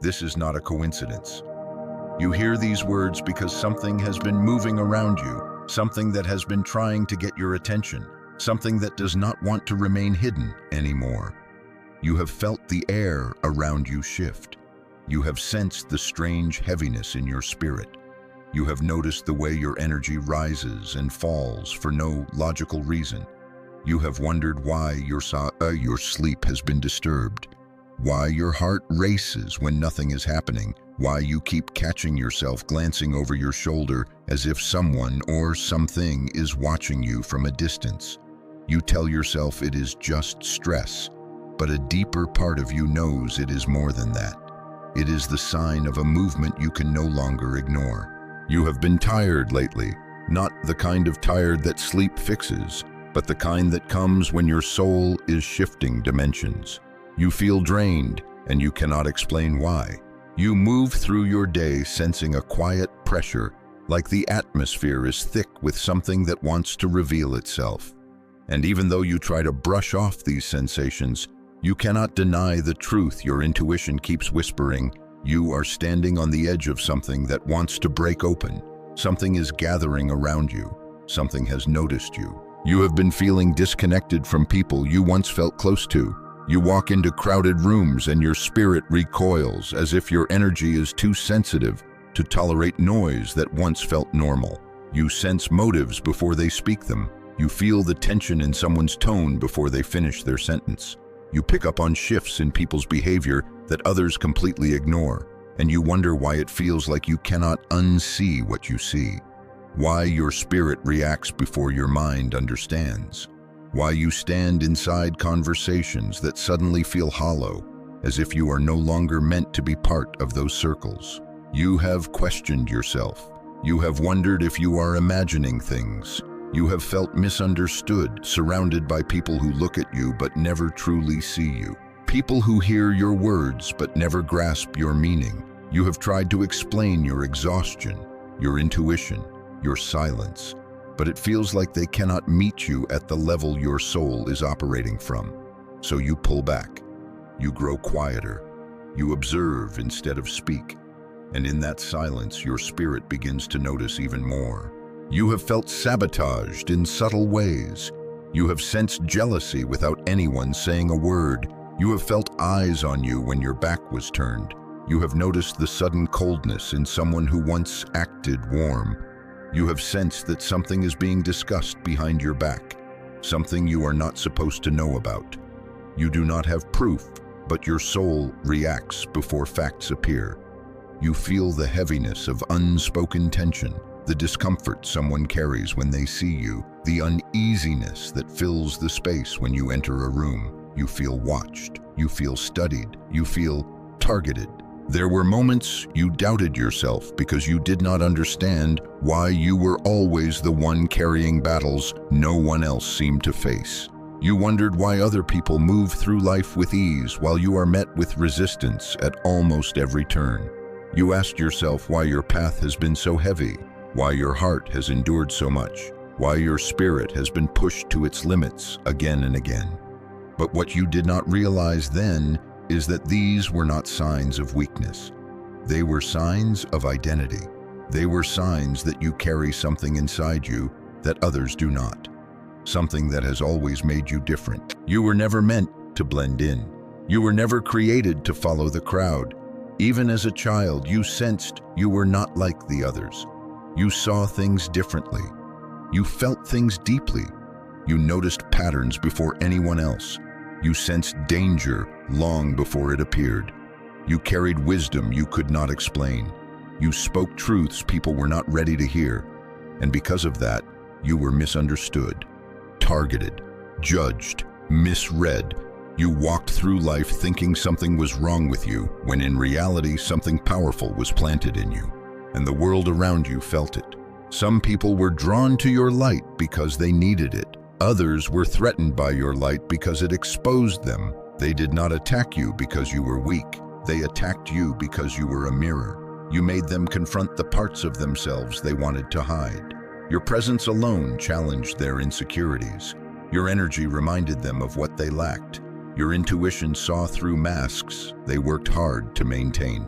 This is not a coincidence. You hear these words because something has been moving around you, something that has been trying to get your attention, something that does not want to remain hidden anymore. You have felt the air around you shift. You have sensed the strange heaviness in your spirit. You have noticed the way your energy rises and falls for no logical reason. You have wondered why your sleep has been disturbed, why your heart races when nothing is happening, why you keep catching yourself glancing over your shoulder as if someone or something is watching you from a distance. You tell yourself it is just stress, but a deeper part of you knows it is more than that. It is the sign of a movement you can no longer ignore. You have been tired lately, not the kind of tired that sleep fixes, but the kind that comes when your soul is shifting dimensions. You feel drained, and you cannot explain why. You move through your day sensing a quiet pressure, like the atmosphere is thick with something that wants to reveal itself. And even though you try to brush off these sensations, you cannot deny the truth your intuition keeps whispering. You are standing on the edge of something that wants to break open. Something is gathering around you. Something has noticed you. You have been feeling disconnected from people you once felt close to. You walk into crowded rooms and your spirit recoils as if your energy is too sensitive to tolerate noise that once felt normal. You sense motives before they speak them. You feel the tension in someone's tone before they finish their sentence. You pick up on shifts in people's behavior that others completely ignore, and you wonder why it feels like you cannot unsee what you see. Why your spirit reacts before your mind understands. Why you stand inside conversations that suddenly feel hollow, as if you are no longer meant to be part of those circles. You have questioned yourself. You have wondered if you are imagining things. You have felt misunderstood, surrounded by people who look at you but never truly see you. People who hear your words but never grasp your meaning. You have tried to explain your exhaustion, your intuition, your silence, but it feels like they cannot meet you at the level your soul is operating from. So you pull back. You grow quieter. You observe instead of speak. And in that silence, your spirit begins to notice even more. You have felt sabotaged in subtle ways. You have sensed jealousy without anyone saying a word. You have felt eyes on you when your back was turned. You have noticed the sudden coldness in someone who once acted warm. You have sensed that something is being discussed behind your back, something you are not supposed to know about. You do not have proof, but your soul reacts before facts appear. You feel the heaviness of unspoken tension, the discomfort someone carries when they see you, the uneasiness that fills the space when you enter a room. You feel watched, you feel studied, you feel targeted. There were moments you doubted yourself because you did not understand why you were always the one carrying battles no one else seemed to face. You wondered why other people move through life with ease while you are met with resistance at almost every turn. You asked yourself why your path has been so heavy, why your heart has endured so much, why your spirit has been pushed to its limits again and again. But what you did not realize then is that these were not signs of weakness. They were signs of identity. They were signs that you carry something inside you that others do not. Something that has always made you different. You were never meant to blend in. You were never created to follow the crowd. Even as a child, you sensed you were not like the others. You saw things differently. You felt things deeply. You noticed patterns before anyone else. You sensed danger long before it appeared. You carried wisdom you could not explain. You spoke truths people were not ready to hear. And because of that, you were misunderstood, targeted, judged, misread. You walked through life thinking something was wrong with you, when in reality something powerful was planted in you, and the world around you felt it. Some people were drawn to your light because they needed it. Others were threatened by your light because it exposed them. They did not attack you because you were weak. They attacked you because you were a mirror. You made them confront the parts of themselves they wanted to hide. Your presence alone challenged their insecurities. Your energy reminded them of what they lacked. Your intuition saw through masks they worked hard to maintain.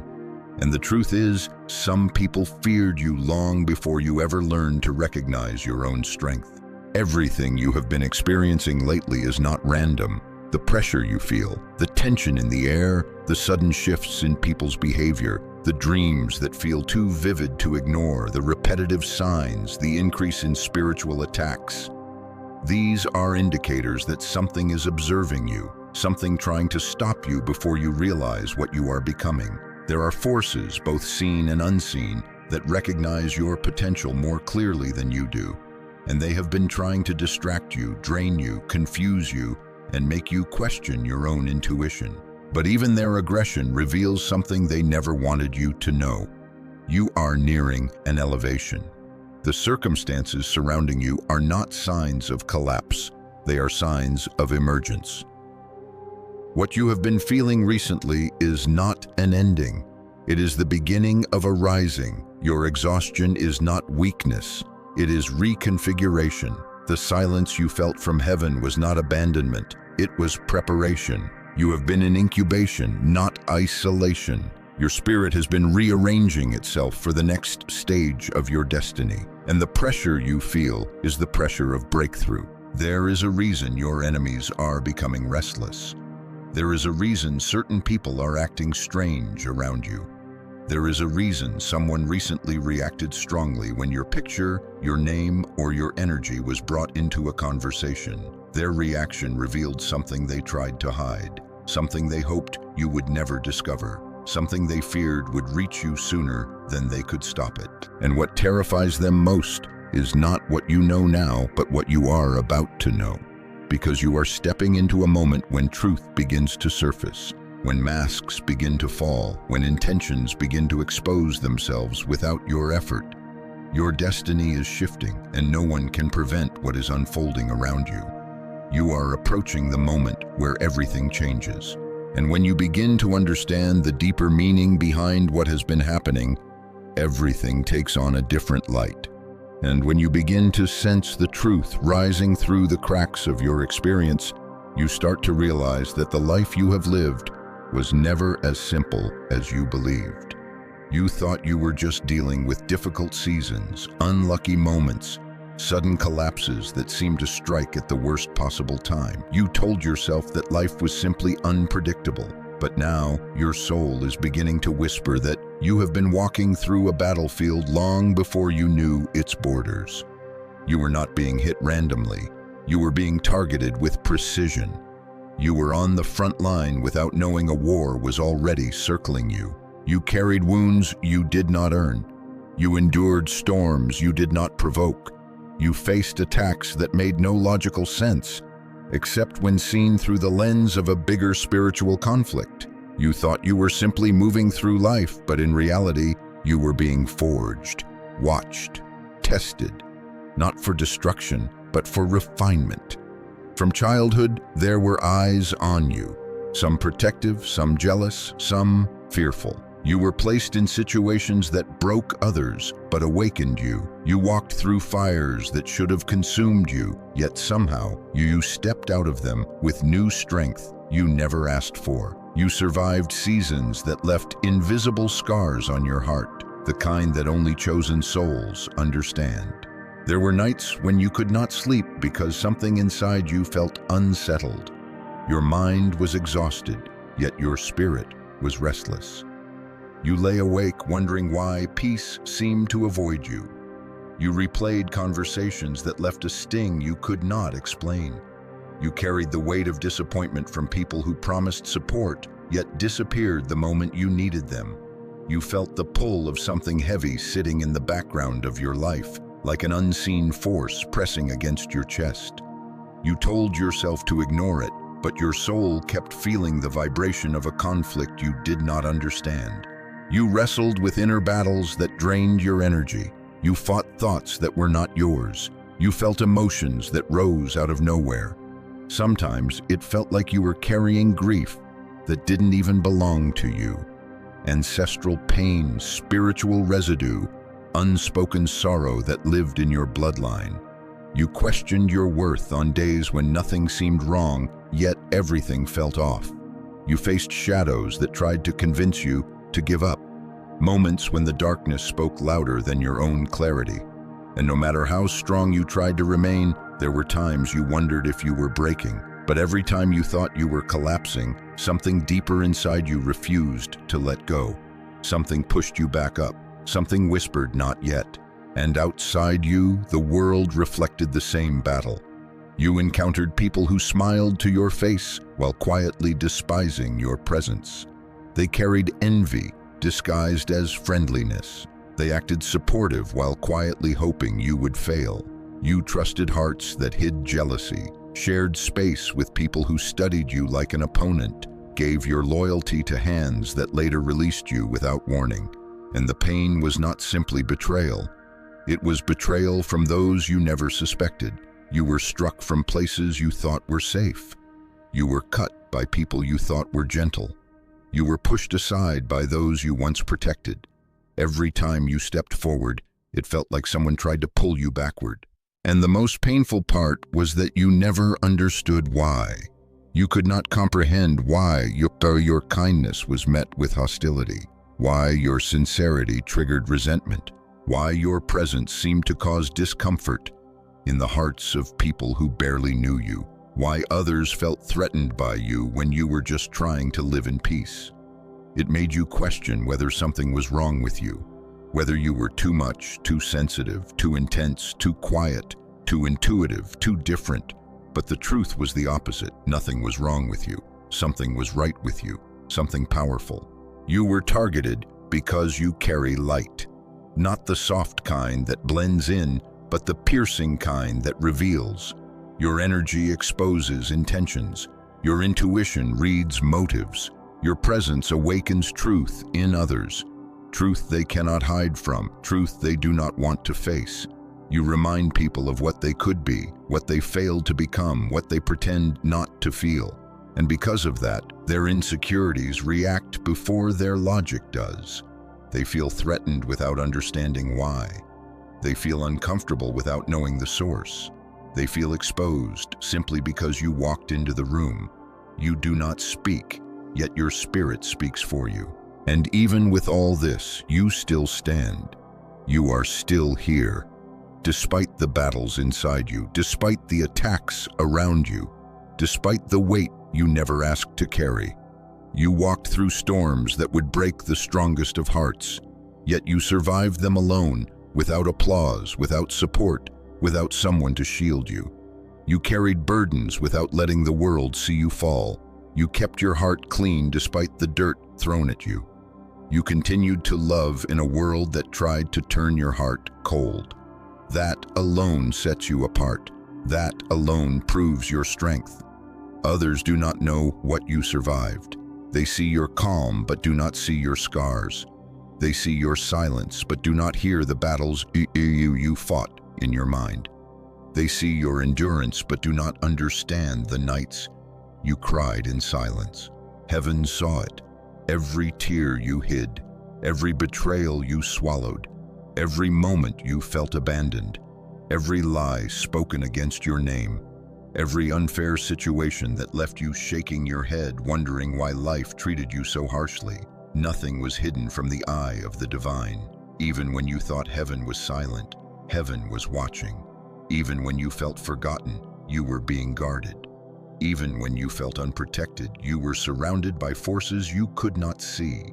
And the truth is, some people feared you long before you ever learned to recognize your own strength. Everything you have been experiencing lately is not random. The pressure you feel, the tension in the air, the sudden shifts in people's behavior, the dreams that feel too vivid to ignore, the repetitive signs, the increase in spiritual attacks. These are indicators that something is observing you, something trying to stop you before you realize what you are becoming. There are forces, both seen and unseen, that recognize your potential more clearly than you do. And they have been trying to distract you, drain you, confuse you, and make you question your own intuition. But even their aggression reveals something they never wanted you to know. You are nearing an elevation. The circumstances surrounding you are not signs of collapse. They are signs of emergence. What you have been feeling recently is not an ending. It is the beginning of a rising. Your exhaustion is not weakness. It is reconfiguration. The silence you felt from heaven was not abandonment. It was preparation. You have been in incubation, not isolation. Your spirit has been rearranging itself for the next stage of your destiny. And the pressure you feel is the pressure of breakthrough. There is a reason your enemies are becoming restless. There is a reason certain people are acting strange around you. There is a reason someone recently reacted strongly when your picture, your name, or your energy was brought into a conversation. Their reaction revealed something they tried to hide, something they hoped you would never discover, something they feared would reach you sooner than they could stop it. And what terrifies them most is not what you know now, but what you are about to know. Because you are stepping into a moment when truth begins to surface, when masks begin to fall, when intentions begin to expose themselves without your effort. Your destiny is shifting, and no one can prevent what is unfolding around you. You are approaching the moment where everything changes. And when you begin to understand the deeper meaning behind what has been happening, everything takes on a different light. And when you begin to sense the truth rising through the cracks of your experience, you start to realize that the life you have lived was never as simple as you believed. You thought you were just dealing with difficult seasons, unlucky moments, sudden collapses that seemed to strike at the worst possible time. You told yourself that life was simply unpredictable. But now, your soul is beginning to whisper that you have been walking through a battlefield long before you knew its borders. You were not being hit randomly. You were being targeted with precision. You were on the front line without knowing a war was already circling you. You carried wounds you did not earn. You endured storms you did not provoke. You faced attacks that made no logical sense, except when seen through the lens of a bigger spiritual conflict. You thought you were simply moving through life, but in reality, you were being forged, watched, tested, not for destruction, but for refinement. From childhood, there were eyes on you, some protective, some jealous, some fearful. You were placed in situations that broke others, but awakened you. You walked through fires that should have consumed you, yet somehow you stepped out of them with new strength you never asked for. You survived seasons that left invisible scars on your heart, the kind that only chosen souls understand. There were nights when you could not sleep because something inside you felt unsettled. Your mind was exhausted, yet your spirit was restless. You lay awake wondering why peace seemed to avoid you. You replayed conversations that left a sting you could not explain. You carried the weight of disappointment from people who promised support, yet disappeared the moment you needed them. You felt the pull of something heavy sitting in the background of your life, like an unseen force pressing against your chest. You told yourself to ignore it, but your soul kept feeling the vibration of a conflict you did not understand. You wrestled with inner battles that drained your energy. You fought thoughts that were not yours. You felt emotions that rose out of nowhere. Sometimes it felt like you were carrying grief that didn't even belong to you. Ancestral pain, spiritual residue, unspoken sorrow that lived in your bloodline. You questioned your worth on days when nothing seemed wrong, yet everything felt off. You faced shadows that tried to convince you to give up, moments when the darkness spoke louder than your own clarity. And no matter how strong you tried to remain, there were times you wondered if you were breaking. But every time you thought you were collapsing, something deeper inside you refused to let go. Something pushed you back up. Something whispered, "Not yet." And outside you, the world reflected the same battle. You encountered people who smiled to your face while quietly despising your presence. They carried envy, disguised as friendliness. They acted supportive while quietly hoping you would fail. You trusted hearts that hid jealousy, shared space with people who studied you like an opponent, gave your loyalty to hands that later released you without warning. And the pain was not simply betrayal. It was betrayal from those you never suspected. You were struck from places you thought were safe. You were cut by people you thought were gentle. You were pushed aside by those you once protected. Every time you stepped forward, it felt like someone tried to pull you backward. And the most painful part was that you never understood why. You could not comprehend why your kindness was met with hostility, why your sincerity triggered resentment, why your presence seemed to cause discomfort in the hearts of people who barely knew you, why others felt threatened by you when you were just trying to live in peace. It made you question whether something was wrong with you, whether you were too much, too sensitive, too intense, too quiet, too intuitive, too different. But the truth was the opposite. Nothing was wrong with you. Something was right with you, something powerful. You were targeted because you carry light, not the soft kind that blends in, but the piercing kind that reveals. Your energy exposes intentions. Your intuition reads motives. Your presence awakens truth in others, truth they cannot hide from, truth they do not want to face. You remind people of what they could be, what they failed to become, what they pretend not to feel. And because of that, their insecurities react before their logic does. They feel threatened without understanding why. They feel uncomfortable without knowing the source. They feel exposed simply because you walked into the room. You do not speak, yet your spirit speaks for you. And even with all this, you still stand. You are still here. Despite the battles inside you, despite the attacks around you, despite the weight you never asked to carry. You walked through storms that would break the strongest of hearts, yet you survived them alone, without applause, without support, without someone to shield you. You carried burdens without letting the world see you fall. You kept your heart clean despite the dirt thrown at you. You continued to love in a world that tried to turn your heart cold. That alone sets you apart. That alone proves your strength. Others do not know what you survived. They see your calm but do not see your scars. They see your silence but do not hear the battles you fought in your mind. They see your endurance but do not understand the nights you cried in silence. Heaven saw it. Every tear you hid, every betrayal you swallowed, every moment you felt abandoned, every lie spoken against your name, every unfair situation that left you shaking your head, wondering why life treated you so harshly. Nothing was hidden from the eye of the divine. Even when you thought heaven was silent, heaven was watching. Even when you felt forgotten, you were being guarded. Even when you felt unprotected, you were surrounded by forces you could not see.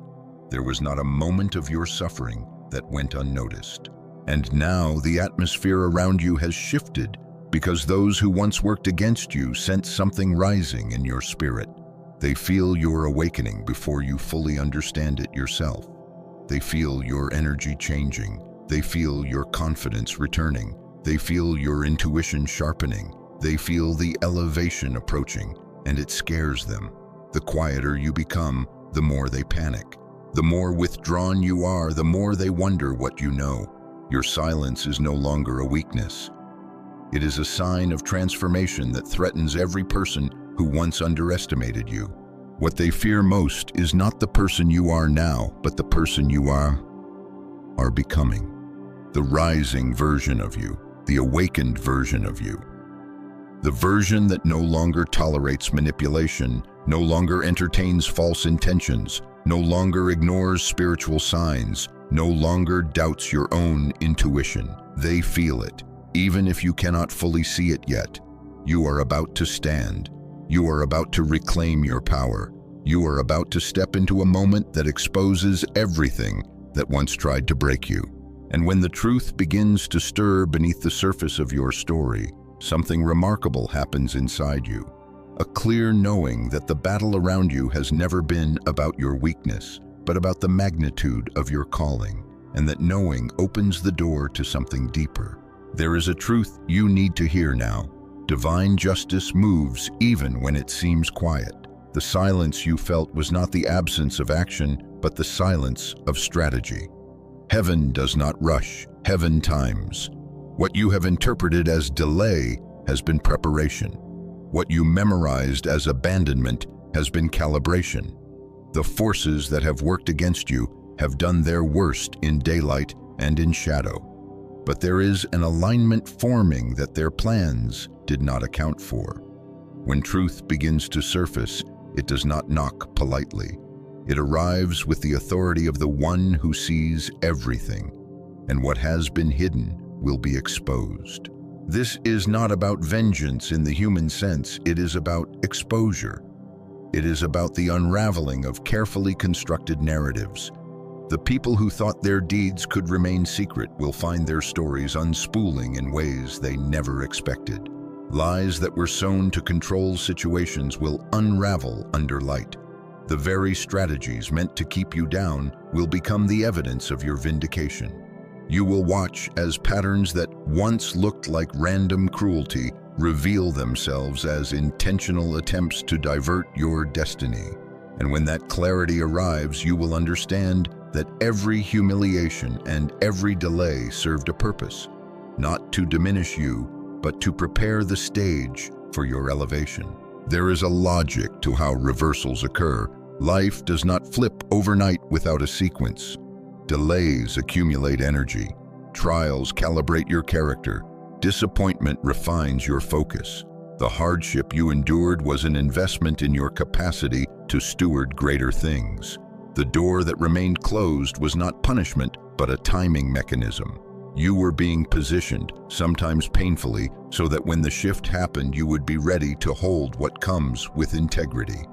There was not a moment of your suffering that went unnoticed. And now the atmosphere around you has shifted because those who once worked against you sense something rising in your spirit. They feel your awakening before you fully understand it yourself. They feel your energy changing. They feel your confidence returning. They feel your intuition sharpening. They feel the elevation approaching, and it scares them. The quieter you become, the more they panic. The more withdrawn you are, the more they wonder what you know. Your silence is no longer a weakness. It is a sign of transformation that threatens every person who once underestimated you. What they fear most is not the person you are now, but the person you are becoming. The rising version of you, the awakened version of you. The version that no longer tolerates manipulation, no longer entertains false intentions, no longer ignores spiritual signs, no longer doubts your own intuition. They feel it, even if you cannot fully see it yet. You are about to stand. You are about to reclaim your power. You are about to step into a moment that exposes everything that once tried to break you. And when the truth begins to stir beneath the surface of your story, something remarkable happens inside you. A clear knowing that the battle around you has never been about your weakness, but about the magnitude of your calling, and that knowing opens the door to something deeper. There is a truth you need to hear now. Divine justice moves even when it seems quiet. The silence you felt was not the absence of action, but the silence of strategy. Heaven does not rush, heaven times. What you have interpreted as delay has been preparation. What you memorized as abandonment has been calibration. The forces that have worked against you have done their worst in daylight and in shadow. But there is an alignment forming that their plans did not account for. When truth begins to surface, it does not knock politely. It arrives with the authority of the one who sees everything, and what has been hidden will be exposed. This is not about vengeance in the human sense, it is about exposure. It is about the unraveling of carefully constructed narratives. The people who thought their deeds could remain secret will find their stories unspooling in ways they never expected. Lies that were sown to control situations will unravel under light. The very strategies meant to keep you down will become the evidence of your vindication. You will watch as patterns that once looked like random cruelty reveal themselves as intentional attempts to divert your destiny. And when that clarity arrives, you will understand that every humiliation and every delay served a purpose, not to diminish you, but to prepare the stage for your elevation. There is a logic to how reversals occur. Life does not flip overnight without a sequence. Delays accumulate energy. Trials calibrate your character. Disappointment refines your focus. The hardship you endured was an investment in your capacity to steward greater things. The door that remained closed was not punishment, but a timing mechanism. You were being positioned, sometimes painfully, so that when the shift happened, you would be ready to hold what comes with integrity.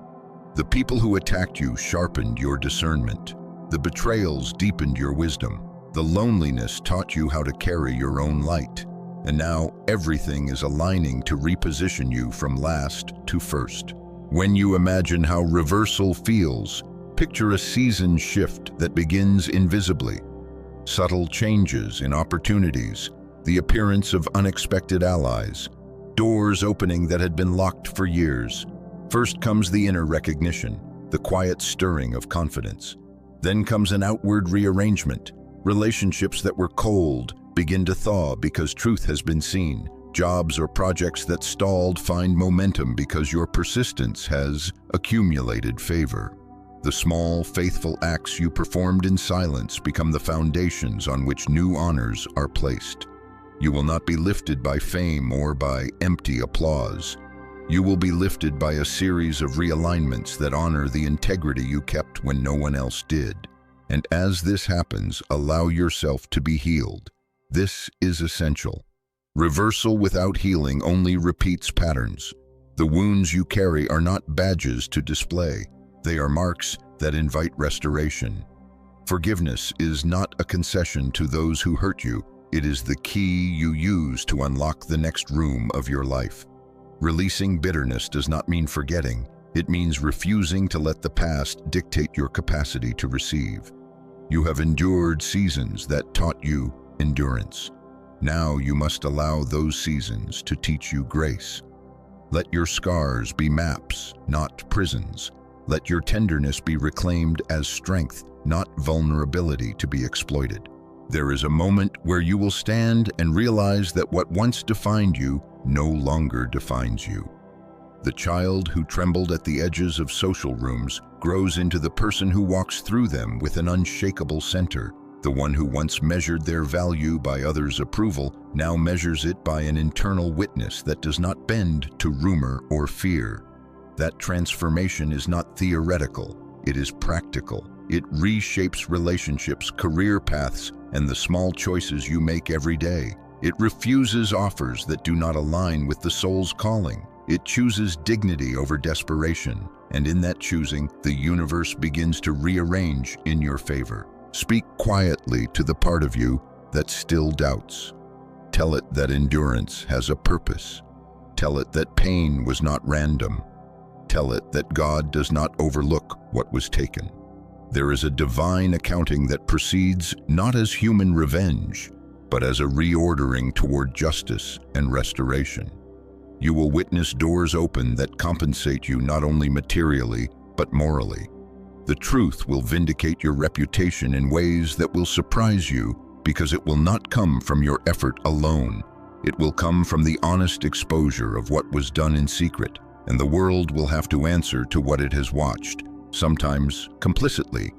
The people who attacked you sharpened your discernment. The betrayals deepened your wisdom. The loneliness taught you how to carry your own light. And now everything is aligning to reposition you from last to first. When you imagine how reversal feels, picture a season shift that begins invisibly. Subtle changes in opportunities, the appearance of unexpected allies, doors opening that had been locked for years. First comes the inner recognition, the quiet stirring of confidence. Then comes an outward rearrangement. Relationships that were cold begin to thaw because truth has been seen. Jobs or projects that stalled find momentum because your persistence has accumulated favor. The small, faithful acts you performed in silence become the foundations on which new honors are placed. You will not be lifted by fame or by empty applause. You will be lifted by a series of realignments that honor the integrity you kept when no one else did. And as this happens, allow yourself to be healed. This is essential. Reversal without healing only repeats patterns. The wounds you carry are not badges to display. They are marks that invite restoration. Forgiveness is not a concession to those who hurt you. It is the key you use to unlock the next room of your life. Releasing bitterness does not mean forgetting. It means refusing to let the past dictate your capacity to receive. You have endured seasons that taught you endurance. Now you must allow those seasons to teach you grace. Let your scars be maps, not prisons. Let your tenderness be reclaimed as strength, not vulnerability to be exploited. There is a moment where you will stand and realize that what once defined you no longer defines you. The child who trembled at the edges of social rooms grows into the person who walks through them with an unshakable center. The one who once measured their value by others' approval now measures it by an internal witness that does not bend to rumor or fear. That transformation is not theoretical, it is practical. It reshapes relationships, career paths, and the small choices you make every day. It refuses offers that do not align with the soul's calling. It chooses dignity over desperation, and in that choosing, the universe begins to rearrange in your favor. Speak quietly to the part of you that still doubts. Tell it that endurance has a purpose. Tell it that pain was not random. Tell it that God does not overlook what was taken. There is a divine accounting that proceeds not as human revenge, but as a reordering toward justice and restoration. You will witness doors open that compensate you not only materially, but morally. The truth will vindicate your reputation in ways that will surprise you, because it will not come from your effort alone. It will come from the honest exposure of what was done in secret, and the world will have to answer to what it has watched, sometimes complicitly,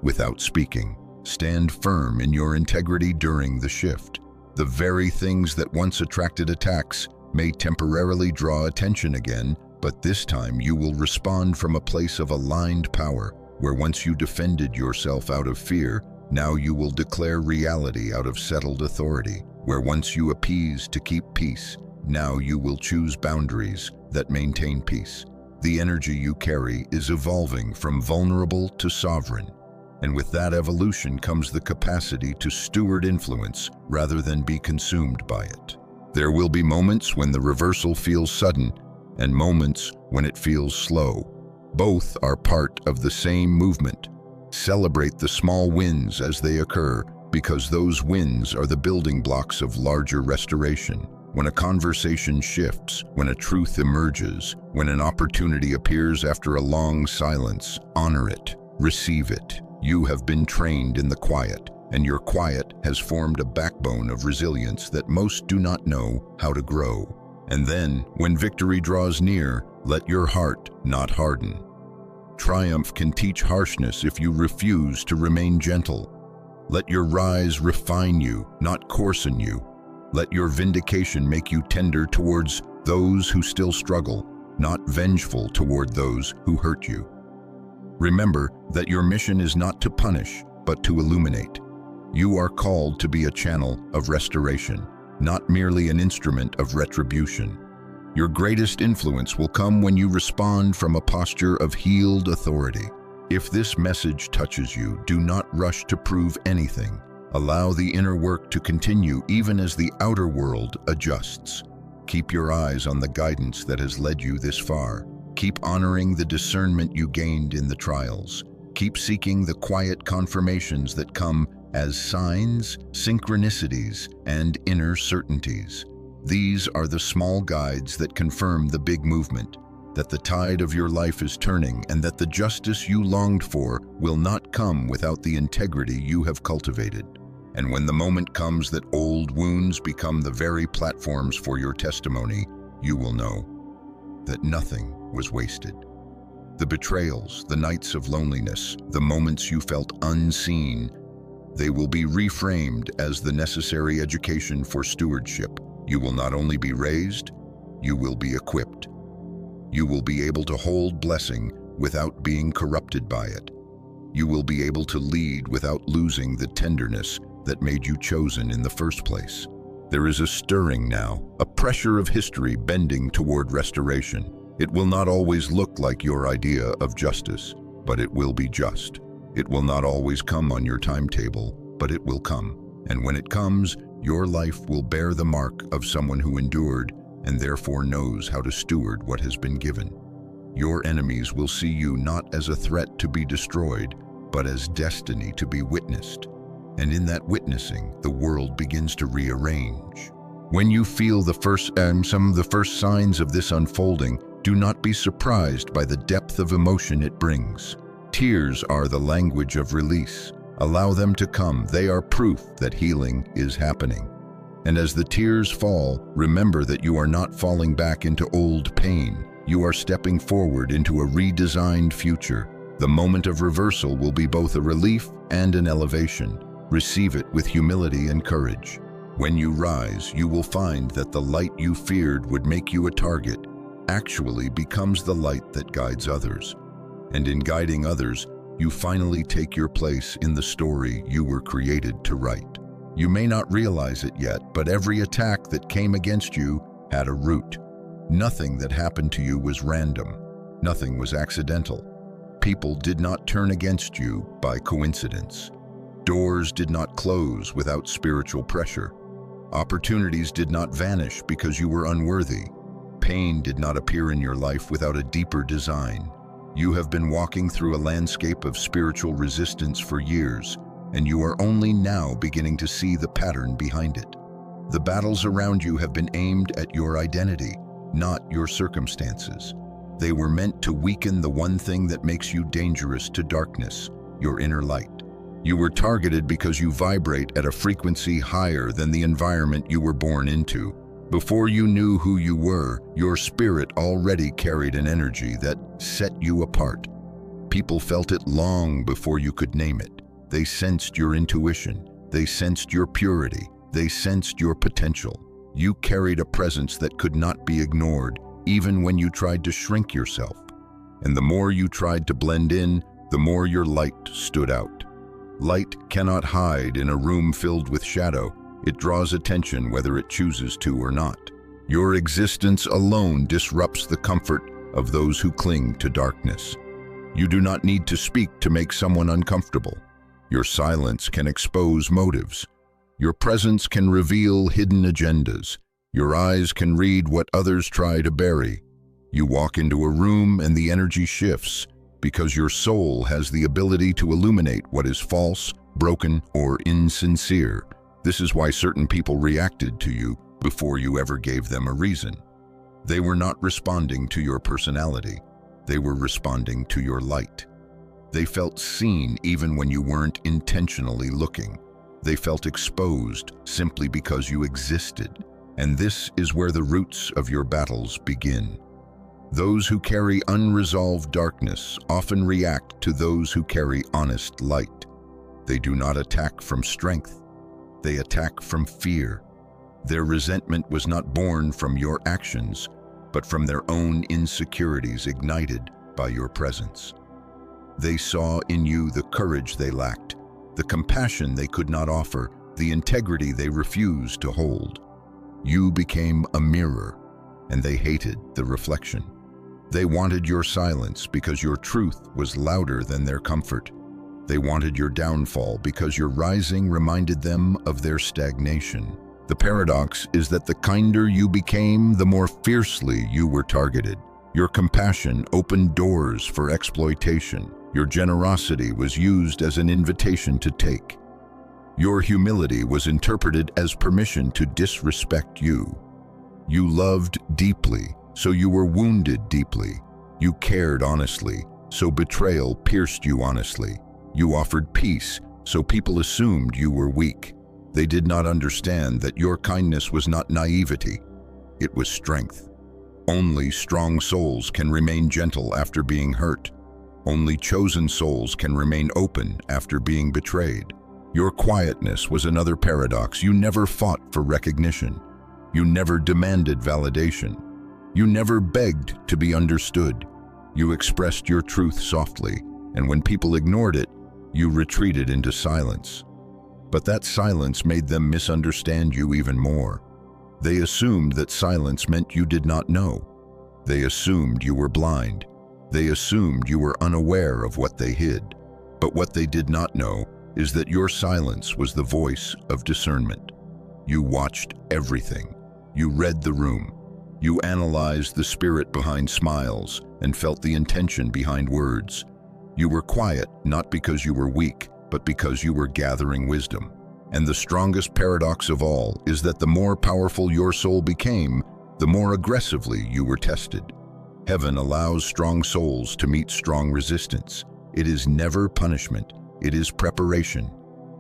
without speaking. Stand firm in your integrity during the shift. The very things that once attracted attacks may temporarily draw attention again, but this time you will respond from a place of aligned power, where once you defended yourself out of fear, now you will declare reality out of settled authority. Where once you appeased to keep peace, now you will choose boundaries that maintain peace. The energy you carry is evolving from vulnerable to sovereign, and with that evolution comes the capacity to steward influence rather than be consumed by it. There will be moments when the reversal feels sudden, and moments when it feels slow. Both are part of the same movement. Celebrate the small wins as they occur, because those wins are the building blocks of larger restoration. When a conversation shifts, when a truth emerges, when an opportunity appears after a long silence, honor it, receive it. You have been trained in the quiet, and your quiet has formed a backbone of resilience that most do not know how to grow. And then, when victory draws near, let your heart not harden. Triumph can teach harshness if you refuse to remain gentle. Let your rise refine you, not coarsen you. Let your vindication make you tender towards those who still struggle, not vengeful toward those who hurt you. Remember that your mission is not to punish, but to illuminate. You are called to be a channel of restoration, not merely an instrument of retribution. Your greatest influence will come when you respond from a posture of healed authority. If this message touches you, do not rush to prove anything. Allow the inner work to continue even as the outer world adjusts. Keep your eyes on the guidance that has led you this far. Keep honoring the discernment you gained in the trials. Keep seeking the quiet confirmations that come as signs, synchronicities, and inner certainties. These are the small guides that confirm the big movement, that the tide of your life is turning and that the justice you longed for will not come without the integrity you have cultivated. And when the moment comes that old wounds become the very platforms for your testimony, you will know that nothing was wasted. The betrayals, the nights of loneliness, the moments you felt unseen, they will be reframed as the necessary education for stewardship. You will not only be raised, you will be equipped. You will be able to hold blessing without being corrupted by it. You will be able to lead without losing the tenderness that made you chosen in the first place. There is a stirring now, a pressure of history bending toward restoration. It will not always look like your idea of justice, but it will be just. It will not always come on your timetable, but it will come. And when it comes, your life will bear the mark of someone who endured and therefore knows how to steward what has been given. Your enemies will see you not as a threat to be destroyed, but as destiny to be witnessed. And in that witnessing, the world begins to rearrange. When you feel some of the first signs of this unfolding, do not be surprised by the depth of emotion it brings. Tears are the language of release. Allow them to come. They are proof that healing is happening. And as the tears fall, remember that you are not falling back into old pain. You are stepping forward into a redesigned future. The moment of reversal will be both a relief and an elevation. Receive it with humility and courage. When you rise, you will find that the light you feared would make you a target actually becomes the light that guides others. And in guiding others, you finally take your place in the story you were created to write. You may not realize it yet, but every attack that came against you had a root. Nothing that happened to you was random. Nothing was accidental. People did not turn against you by coincidence. Doors did not close without spiritual pressure. Opportunities did not vanish because you were unworthy. Pain did not appear in your life without a deeper design. You have been walking through a landscape of spiritual resistance for years, and you are only now beginning to see the pattern behind it. The battles around you have been aimed at your identity, not your circumstances. They were meant to weaken the one thing that makes you dangerous to darkness, your inner light. You were targeted because you vibrate at a frequency higher than the environment you were born into. Before you knew who you were, your spirit already carried an energy that set you apart. People felt it long before you could name it. They sensed your intuition. They sensed your purity. They sensed your potential. You carried a presence that could not be ignored, even when you tried to shrink yourself. And the more you tried to blend in, the more your light stood out. Light cannot hide in a room filled with shadow. It draws attention whether it chooses to or not. Your existence alone disrupts the comfort of those who cling to darkness. You do not need to speak to make someone uncomfortable. Your silence can expose motives. Your presence can reveal hidden agendas. Your eyes can read what others try to bury. You walk into a room and the energy shifts because your soul has the ability to illuminate what is false, broken, or insincere. This is why certain people reacted to you before you ever gave them a reason. They were not responding to your personality. They were responding to your light. They felt seen even when you weren't intentionally looking. They felt exposed simply because you existed. And this is where the roots of your battles begin. Those who carry unresolved darkness often react to those who carry honest light. They do not attack from strength. They attack from fear. Their resentment was not born from your actions, but from their own insecurities ignited by your presence. They saw in you the courage they lacked, the compassion they could not offer, the integrity they refused to hold. You became a mirror, and they hated the reflection. They wanted your silence because your truth was louder than their comfort. They wanted your downfall because your rising reminded them of their stagnation. The paradox is that the kinder you became, the more fiercely you were targeted. Your compassion opened doors for exploitation. Your generosity was used as an invitation to take. Your humility was interpreted as permission to disrespect you. You loved deeply, so you were wounded deeply. You cared honestly, so betrayal pierced you honestly. You offered peace, so people assumed you were weak. They did not understand that your kindness was not naivety, it was strength. Only strong souls can remain gentle after being hurt. Only chosen souls can remain open after being betrayed. Your quietness was another paradox. You never fought for recognition. You never demanded validation. You never begged to be understood. You expressed your truth softly, and when people ignored it, you retreated into silence. But that silence made them misunderstand you even more. They assumed that silence meant you did not know. They assumed you were blind. They assumed you were unaware of what they hid. But what they did not know is that your silence was the voice of discernment. You watched everything. You read the room. You analyzed the spirit behind smiles and felt the intention behind words. You were quiet not because you were weak, but because you were gathering wisdom. And the strongest paradox of all is that the more powerful your soul became, the more aggressively you were tested. Heaven allows strong souls to meet strong resistance. It is never punishment, it is preparation.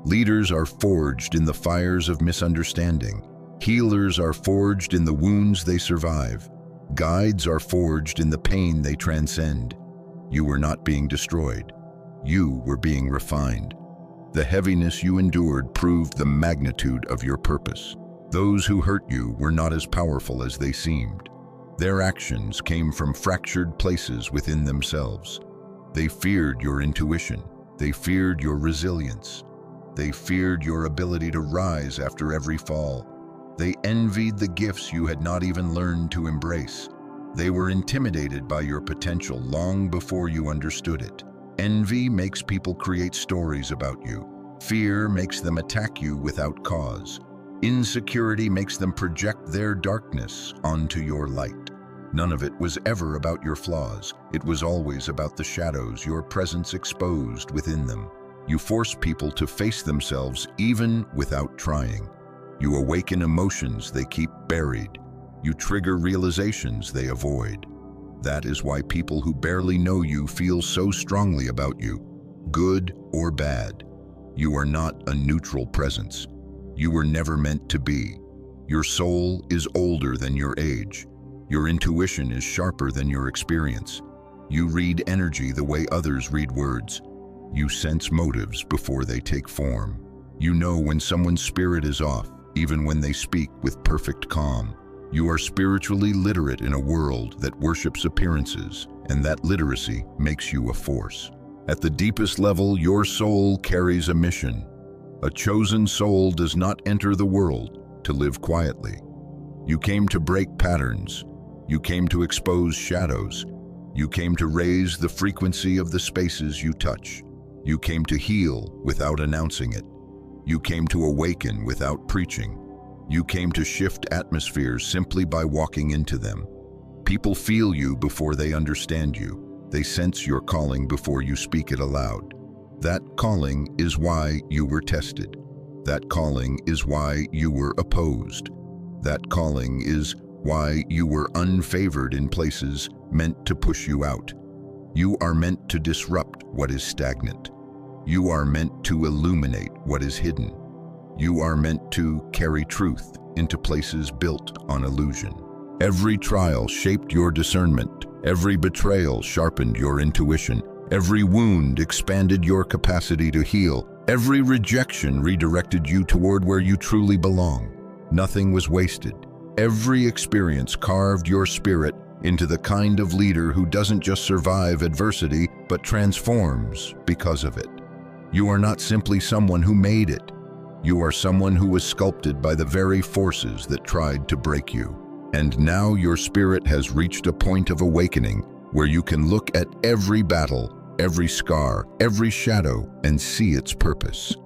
Leaders are forged in the fires of misunderstanding. Healers are forged in the wounds they survive. Guides are forged in the pain they transcend. You were not being destroyed. You were being refined. The heaviness you endured proved the magnitude of your purpose. Those who hurt you were not as powerful as they seemed. Their actions came from fractured places within themselves. They feared your intuition. They feared your resilience. They feared your ability to rise after every fall. They envied the gifts you had not even learned to embrace. They were intimidated by your potential long before you understood it. Envy makes people create stories about you. Fear makes them attack you without cause. Insecurity makes them project their darkness onto your light. None of it was ever about your flaws. It was always about the shadows your presence exposed within them. You force people to face themselves even without trying. You awaken emotions they keep buried. You trigger realizations they avoid. That is why people who barely know you feel so strongly about you, good or bad. You are not a neutral presence. You were never meant to be. Your soul is older than your age. Your intuition is sharper than your experience. You read energy the way others read words. You sense motives before they take form. You know when someone's spirit is off, even when they speak with perfect calm. You are spiritually literate in a world that worships appearances, and that literacy makes you a force. At the deepest level, your soul carries a mission. A chosen soul does not enter the world to live quietly. You came to break patterns. You came to expose shadows. You came to raise the frequency of the spaces you touch. You came to heal without announcing it. You came to awaken without preaching. You came to shift atmospheres simply by walking into them. People feel you before they understand you. They sense your calling before you speak it aloud. That calling is why you were tested. That calling is why you were opposed. That calling is why you were unfavored in places meant to push you out. You are meant to disrupt what is stagnant. You are meant to illuminate what is hidden. You are meant to carry truth into places built on illusion. Every trial shaped your discernment. Every betrayal sharpened your intuition. Every wound expanded your capacity to heal. Every rejection redirected you toward where you truly belong. Nothing was wasted. Every experience carved your spirit into the kind of leader who doesn't just survive adversity, but transforms because of it. You are not simply someone who made it. You are someone who was sculpted by the very forces that tried to break you. And now your spirit has reached a point of awakening where you can look at every battle, every scar, every shadow, and see its purpose.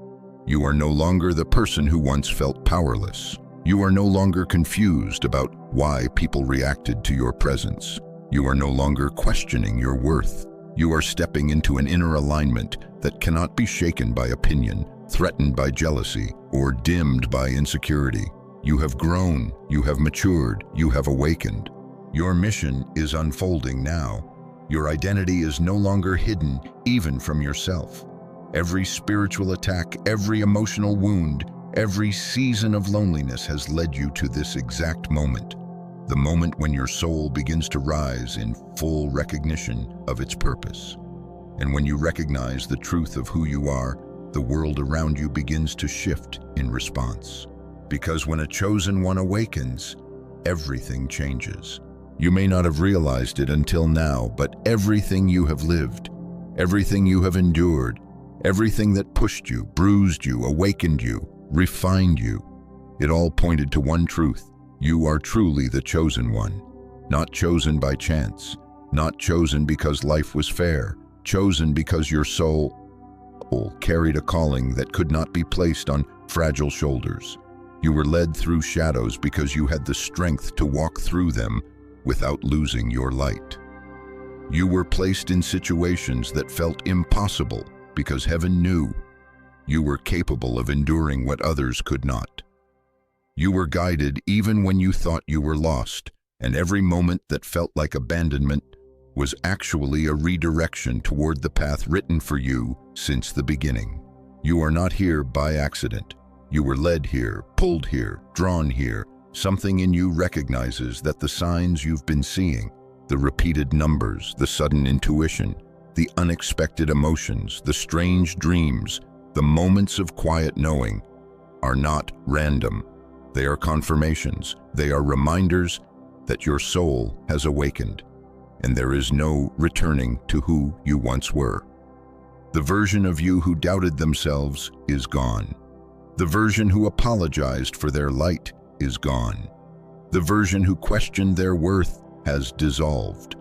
You are no longer the person who once felt powerless. You are no longer confused about why people reacted to your presence. You are no longer questioning your worth. You are stepping into an inner alignment that cannot be shaken by opinion, threatened by jealousy, or dimmed by insecurity. You have grown, you have matured, you have awakened. Your mission is unfolding now. Your identity is no longer hidden, even from yourself. Every spiritual attack, every emotional wound, every season of loneliness has led you to this exact moment. The moment when your soul begins to rise in full recognition of its purpose. And when you recognize the truth of who you are, the world around you begins to shift in response. Because when a chosen one awakens, everything changes. You may not have realized it until now, but everything you have lived, everything you have endured, everything that pushed you, bruised you, awakened you, refined you, it all pointed to one truth. You are truly the chosen one. Not chosen by chance, not chosen because life was fair, chosen because your soul carried a calling that could not be placed on fragile shoulders. You were led through shadows because you had the strength to walk through them without losing your light. You were placed in situations that felt impossible because heaven knew you were capable of enduring what others could not. You were guided even when you thought you were lost, and every moment that felt like abandonment was actually a redirection toward the path written for you since the beginning. You are not here by accident. You were led here, pulled here, drawn here. Something in you recognizes that the signs you've been seeing, the repeated numbers, the sudden intuition, the unexpected emotions, the strange dreams, The moments of quiet knowing are not random. They are confirmations. They are reminders that your soul has awakened, and there is no returning to who you once were. The version of you who doubted themselves is gone. The version who apologized for their light is gone. The version who questioned their worth has dissolved.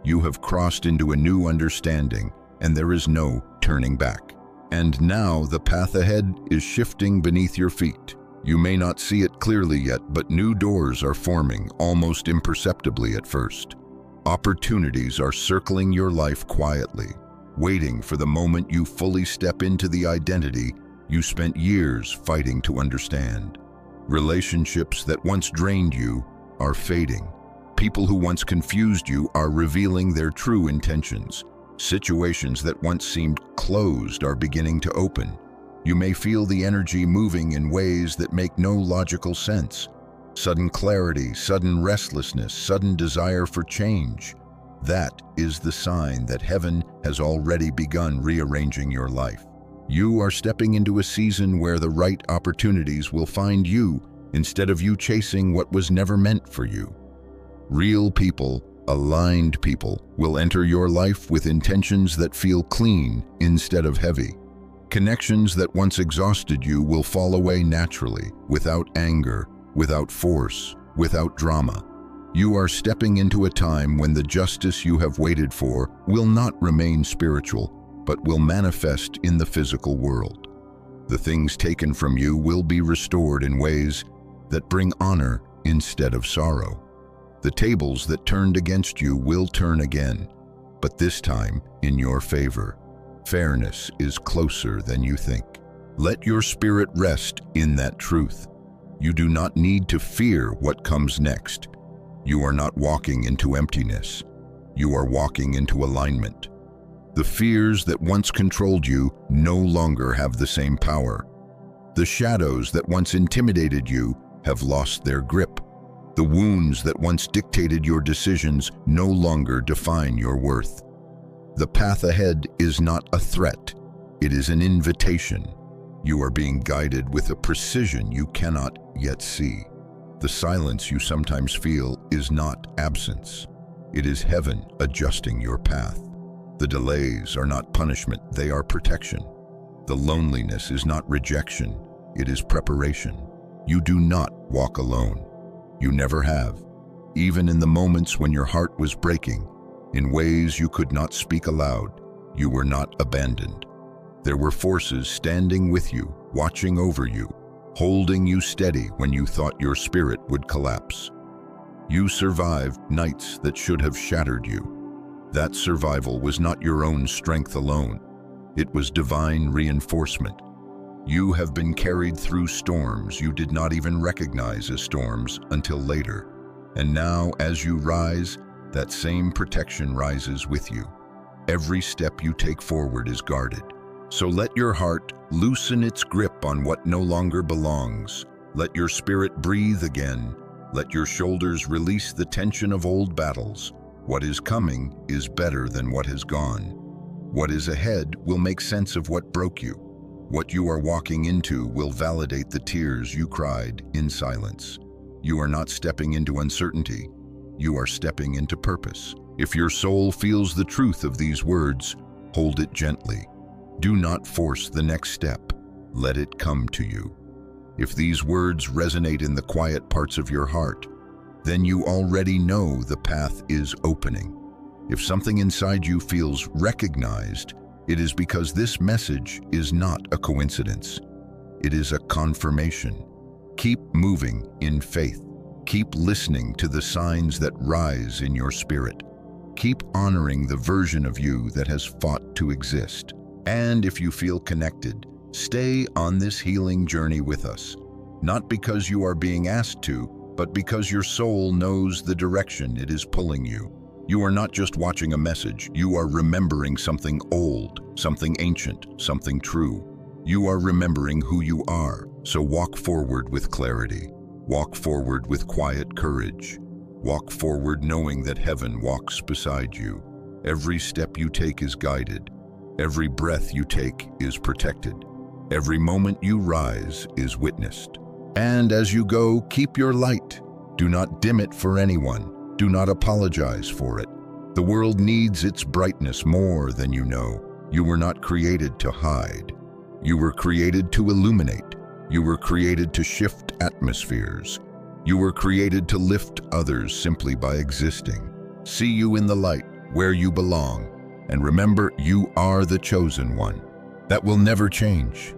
You have crossed into a new understanding, and there is no turning back. And now the path ahead is shifting beneath your feet. You may not see it clearly yet, but new doors are forming, almost imperceptibly at first. Opportunities are circling your life quietly, waiting for the moment you fully step into the identity you spent years fighting to understand. Relationships that once drained you are fading. People who once confused you are revealing their true intentions. Situations that once seemed closed are beginning to open. You may feel the energy moving in ways that make no logical sense. Sudden clarity, sudden restlessness, sudden desire for change. That is the sign that heaven has already begun rearranging your life. You are stepping into a season where the right opportunities will find you instead of you chasing what was never meant for you. Real people, aligned people, will enter your life with intentions that feel clean instead of heavy. Connections that once exhausted you will fall away naturally, without anger, without force, without drama. You are stepping into a time when the justice you have waited for will not remain spiritual, but will manifest in the physical world. The things taken from you will be restored in ways that bring honor instead of sorrow. The tables that turned against you will turn again, but this time in your favor. Fairness is closer than you think. Let your spirit rest in that truth. You do not need to fear what comes next. You are not walking into emptiness. You are walking into alignment. The fears that once controlled you no longer have the same power. The shadows that once intimidated you have lost their grip. The wounds that once dictated your decisions no longer define your worth. The path ahead is not a threat. It is an invitation. You are being guided with a precision you cannot yet see. The silence you sometimes feel is not absence. It is heaven adjusting your path. The delays are not punishment, they are protection. The loneliness is not rejection, it is preparation. You do not walk alone. You never have. Even in the moments when your heart was breaking, in ways you could not speak aloud, you were not abandoned. There were forces standing with you, watching over you, holding you steady when you thought your spirit would collapse. You survived nights that should have shattered you. That survival was not your own strength alone. It was divine reinforcement. You have been carried through storms you did not even recognize as storms until later. And now, as you rise, that same protection rises with you. Every step you take forward is guarded. So let your heart loosen its grip on what no longer belongs. Let your spirit breathe again. Let your shoulders release the tension of old battles. What is coming is better than what has gone. What is ahead will make sense of what broke you. What you are walking into will validate the tears you cried in silence. You are not stepping into uncertainty. You are stepping into purpose. If your soul feels the truth of these words, hold it gently. Do not force the next step. Let it come to you. If these words resonate in the quiet parts of your heart, then you already know the path is opening. If something inside you feels recognized, it is because this message is not a coincidence. It is a confirmation. Keep moving in faith. Keep listening to the signs that rise in your spirit. Keep honoring the version of you that has fought to exist. And if you feel connected, stay on this healing journey with us. Not because you are being asked to, but because your soul knows the direction it is pulling you. You are not just watching a message, you are remembering something old, something ancient, something true. You are remembering who you are, so walk forward with clarity. Walk forward with quiet courage. Walk forward knowing that heaven walks beside you. Every step you take is guided. Every breath you take is protected. Every moment you rise is witnessed. And as you go, keep your light. Do not dim it for anyone. Do not apologize for it. The world needs its brightness more than you know. You were not created to hide. You were created to illuminate. You were created to shift atmospheres. You were created to lift others simply by existing. See you in the light, where you belong. And remember, you are the chosen one. That will never change.